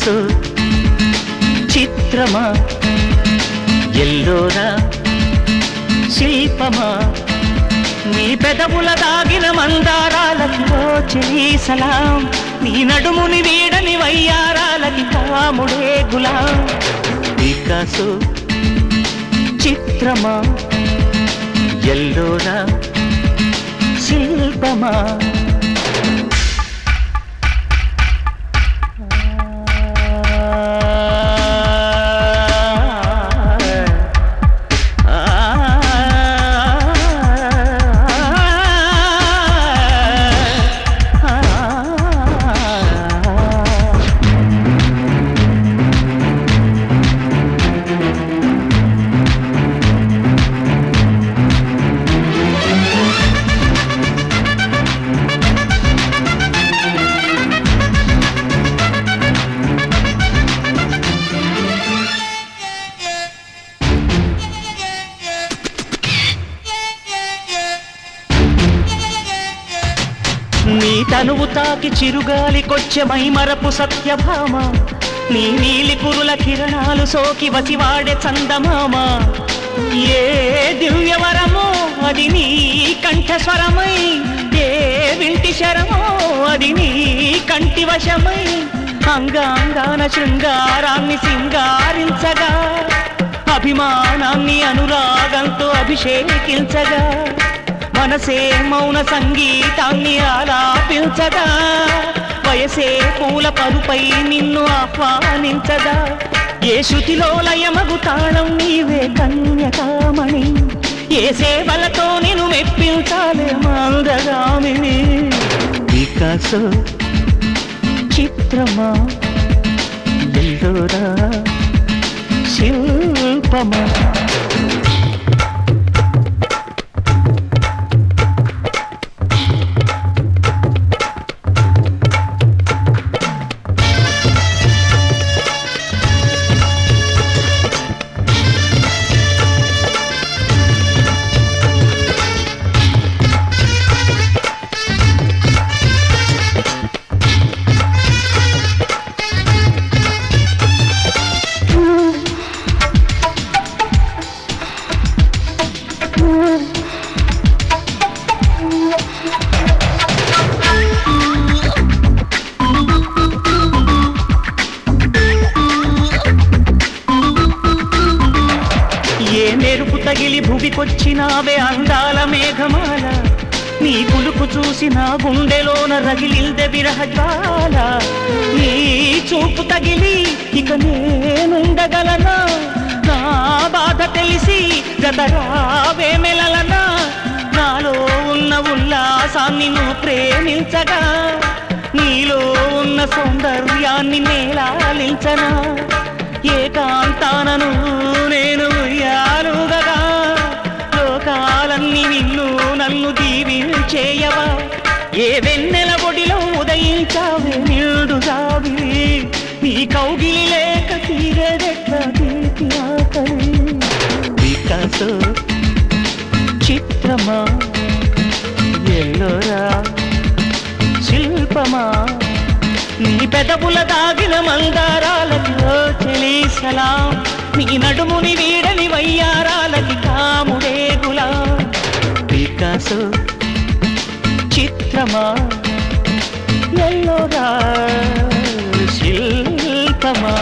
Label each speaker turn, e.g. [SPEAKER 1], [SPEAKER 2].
[SPEAKER 1] Picasso చిత్రమా Ellora శిల్పమా నీ పెదవుల దాగిన మందారాలతో చెలి సలాం నీ నడుముని వీడని వయ్యారాలకి కాముడే గులాం పికాసో చిత్రమా ఎల్లోరా శిల్పమా నీ తనువు తాకి చిరుగాలికొచ్చే మైమరపు సత్యభామ నీ నీలి కురుల కిరణాలు సోకి వసివాడే చందమామ ఏ దివ్యవరమో అది నీ కంఠస్వరమై ఏ వింటి శరమో అది నీ కంటి వశమై అంగాంగాన శృంగారాన్ని సింగారించగా అభిమానాన్ని అనురాగంతో అభిషేకించగా మనసే మౌన సంగీతాన్ని ఆలాపించగా వయసే పూల పరుపై నిన్ను ఆహ్వానించగా ఏ శృతిలో లయమగు తాళం నీవే కన్యకామణి ఏ సేవలతో నిన్ను మెప్పించాలే మందగామిని పికాసో చిత్రమా ఎల్లోరా శిల్పమా మెరుపు తగిలి భువికొచ్చినావే అందాల మేఘమాల నీ పులుపు చూసి నా గుండెలోన రగిలిందే విరహజ్వాల నీ చూపు తగిలి ఇక నేనుండగలనా నా బాధ తెలిసి గతరావే మెలలనా నాలో ఉన్న ఉల్లాసాన్ని నువ్వు ప్రేమించగా నీలో ఉన్న సౌందర్యాన్ని నేలాలించనా ఏకాంతానను నేను ఉయ్యాలుగగా లోకాలన్నీ నిన్ను నన్ను దీవించేయవా ఏ వెన్నెల ఒడిలో ఉదయించావే నిండుగావి నీ కౌగిలి లేక తీరేదెట్లా తీపి ఆకలి పికాసో చిత్రమా ఎల్లోరా శిల్పమా నీ పెదవుల దాగిన మందారాలతో చెలి సలాం నీ నడుముని వీడని వయ్యారాలకి కాముడే గులాం పికాసో చిత్రమా ఎల్లోరా శిల్పమా